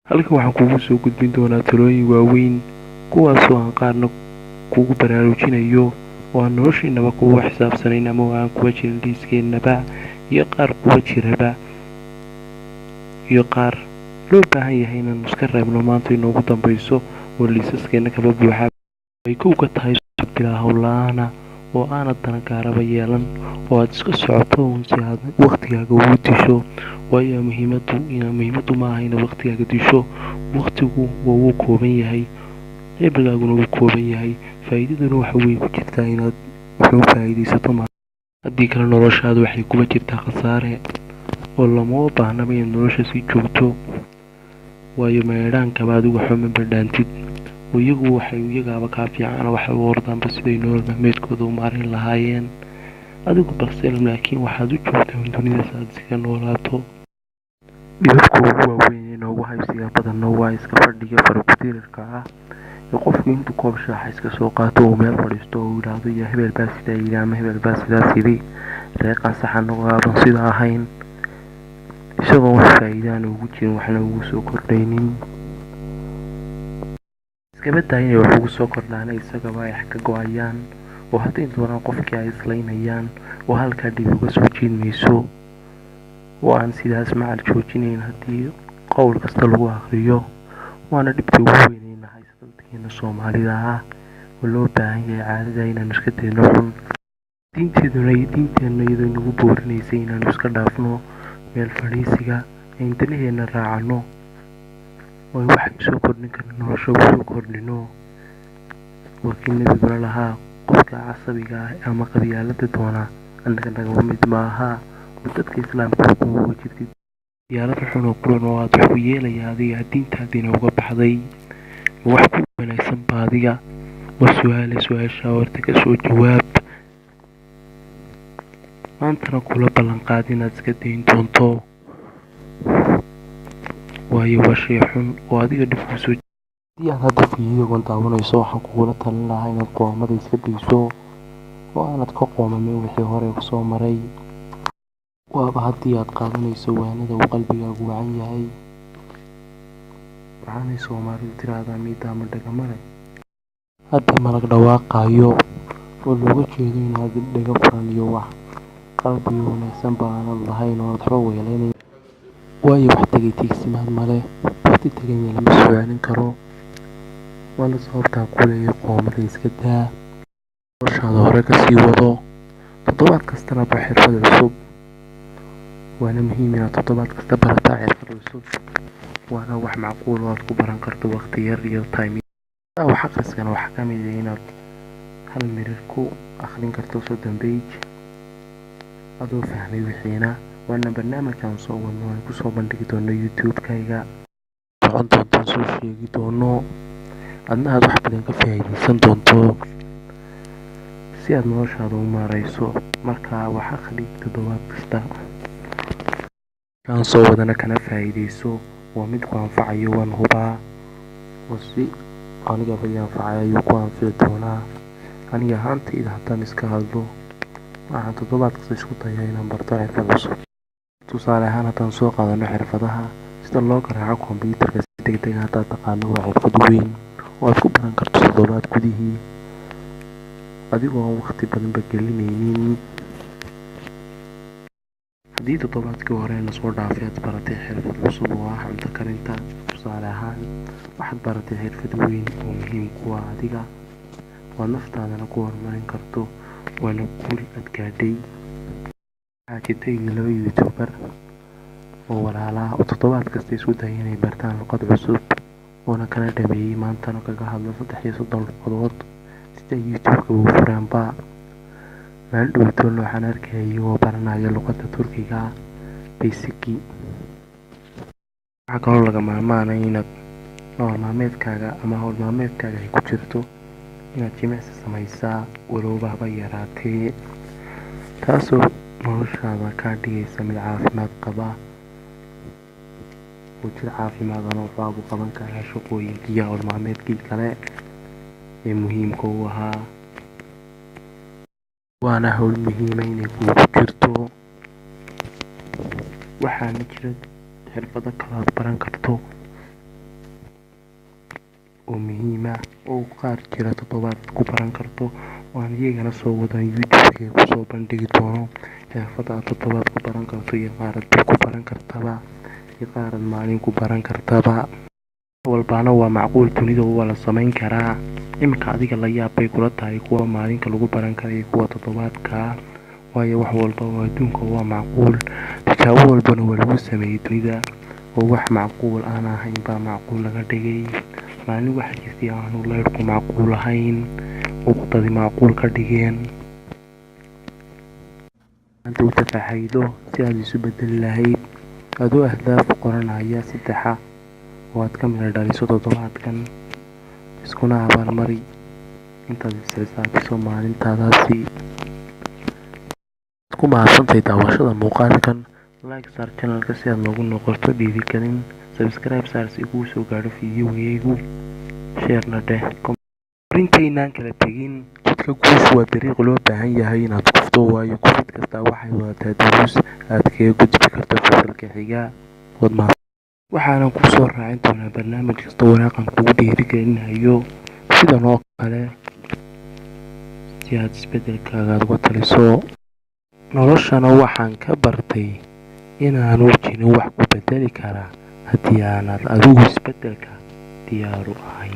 Halkan waxaan kugu soo gudbin doonaa talooyin waaweyn kuwaasoo aan qaarna kugu baraarujinayo oo aan noloshiinaba kugu xisaabsanayn ama aan kuwa jirin liiskeennaba iyo qaar kuwa jiraba iyo qaar loo baahan yahay inaanu iska reebno maanta inoogu dambayso oo liisaskeena kaba buuxa ay kow ka tahay bilaa howlaana oo aanad dana gaaraba yeelan oo aad iska socoto uun si aad waqtigaaga ugu disho waayo muhiimadu ma aha inaad waqtigaaga disho. Waqtigu wuu kooban yahay, cimrigaaguna wuu kooban yahay, faa'iidaduna waxa way ku jirtaa inaad wuxuu faa'iidaysato haddii kale noloshaadu waxay kuba jirtaa khasaare oo lama baahnaba inaad nolosha sii joogto waayo meedhaankaba adigu waxba ma badhaantid oo iyagaaba kaa fiican waxay u ordaanba siday nolol maalmeedkooda u maarin lahaayeen adigu balse laakiin waxaad u joogtaa dunida si aad iskaga noolaato. Dhibabka ugu waaweyn ee noogu haybsiga badanna waa iska fadhiga faraku-tirirka ah ee qofku intuu koob shaaha iska soo qaato uu meel fadhiisto oo yidhaahdo yaa hebel baa sidaa yidhi ama hebel baa sidaas yidhi reeqan saxan oo aadan sidaa ahayn isagoo wax faa'iidaan ugu jirin waxna ugu soo kordhaynin iskaba daa inay wax ugu soo kordhaan isagaba ay ka go-ayaan oo hadday doonaan qofkii ay islaynayaan oo halkaa dhib uga soo jiidmayso oo aan sidaas macal joojinayn haddii qowl kasta lagu akhriyo waana dhibta ugu weynayna haysta dadkeena Soomaalida ah oo loo baahan yahay caadada inaanu iska dayno xun diinteenna iyadoo nagu boorinaysay inaanu iska dhaafno meel fadhiisiga ayn danaheena raacano oo waxay soo kordhin karna nolosha usoo kordhino wakii nabigula lahaa qofka casabiga ah ama qabyaalada doona annaga nagama mid maaha dadka islaamka kuma jirtid qabyaalada xun oo quran oo aad wax u yeelaya adiga diintaadiina uga baxday wax ku wanaagsan ba adiga waa su-aasha horta ka soo jawaab maantana kula ballanqaad inaad iska dayn doonto waayo waa shay xun oo adiga dhib kuu soo haddii aad hadda fiidiyogan daawanayso waxaan kugula talin lahaa inaad qoomada iska dayso oo aanad ka qoomamin wixii hore kusoo maray waaba haddii aad qaadanayso waanada uu qalbigaagu wacan yahay waxaanay Soomaalidu tiraahdaa miidaama dhagamale haddii malag dhawaaqaayo oo looga jeedo inaad dhaga furan iyo wax qalbiga wanaagsan ba aanad lahayn oo aad waxba weelaynayn waayo wax tagay tiigsimaad male waqti tagayna lama soo celin karo waana sababtaan ku leeyahay qoomada iska daa noloshaada hore kasii wado toddobaad kastana ba xirfad cusub waana muhiim inaad toddobaad kasta barataa xirfad cusub waana wax macquul oo aad ku baran karto waqti yar iyo time wax akhriskana waxaa ka mid ah inaad hal mirir ku akhrin karto 30 page adoo fahmay wixiina waana barnaamijkan soo wadno aan kusoo bandhigi doono YouTube-kayga socon doontaan soo sheegi doono adna aad wax badan ka faa'iidaysan doonto si aad noloshaada u maarayso markaa wax akhri toddobaad kasta kan soo wadana kana faa'iidayso waa mid ku anfacayo waan hubaa oo si aniga bay anfacay ayuu ku anfici doonaa aniga ahaantayda haddaan iska hadlo waxaan toddobaad kasta isku dayaa inaan barto xirfad cusub tusaale ahaan haddaan soo qaadano xirfadaha sida loo garaaco kombiyuutarka si degdeg ah haddaad taqaano waa xirfad weyn oo aad ku baran karto toddobaad gudihii adigoo aan waqti badanba gelinaynin haddii toddobaadkii hore lasoo dhaafay aad baratay xirfad cusub oo ah cunto karinta tusaale ahaan waxaad baratay xirfad weyn oo muhiim ku ah adiga oo naftaadana ku horumarin karto waana guul aad gaadhay waxaa jirtay 2 YouTuber oo walaalaha oo toddobaad kasta isku dayay inay bartaan luqad cusub oona kala dhameeyay maantana kaga hadlo 33 luqadood sida YouTube-ka ugu furaanba meel dhowtoon waxaan arkayay iyagoo baranaya luqadda Turkiga basically waxaa kaloo laga maarmaanay inaad hawl maalmeedkaaga ay ku jirto inaad jimicsi samaysaa walowba yaraatee taasoo noloshaada kaa dhigaysa mid caafimaad qaba oo jir caafimaadana waxaa u qaban karaa shaqooyinkii iyo hawl maalmeedkii kale ee muhiimka u ahaa waana hawl muhiima inay kugu jirto waxaana jira xirfado kale aad baran karto oo muhiim ah oo qaar jira toddobaad ku baran karto oo aan iyagana soo wadan youtube-ka kusoo bandhigi doono xirfada aad toddobaad ku baran karto iyo qaarad bil ku baran kartaba iyo qaarad maalin ku baran kartaba. walbaana waa macquul, dunida waa la samayn karaa. iminka adiga la yaab bay kula tahay kuwa maalinka lagu baran karayo kuwa toddobaadka, waayo wax walba oo adduunka waa macquul. tijaabo walbana waa lagu sameeyey dunida oo wax macquul aan ahayn baa macquul laga dhigay. maalin waxa jirtay aanu leyrku macquul ahayn oo dadi macquul ka dhigeen. maanta u tafaaxaydo si aad isu bedeli lahayd adoo ahdaaf qoranaya saddexa oo aad ka mid dhaliso toddobaadkan, iskuna abaalmari intaad isxisaabiso maalintaadaasi. ku mahadsantahay daawashada muuqaalkan. like saar channelka si aad noogu noqoto dhiirigelin. subscribe saar si kuu soo gaadho fiidiyowgaygu. sheerna dheh. intaynaan kala tegin, jidka guushu waa dariiq loo baahan yahay inaad kufto, waayo kufid kastaa waxay wadataa duruus aad kaga gudbi karto fasalka xiga. waxaanan ku soo raacin doonaa barnaamij kasta waraaqan kugu dhiirigelinayo sidan oo kale si aad isbedelkaaga uga taliso. noloshana waxaan ka bartay inaanu jirin wax ku bedeli kara haddii aanad adigu isbedelka diyaaru ahayn.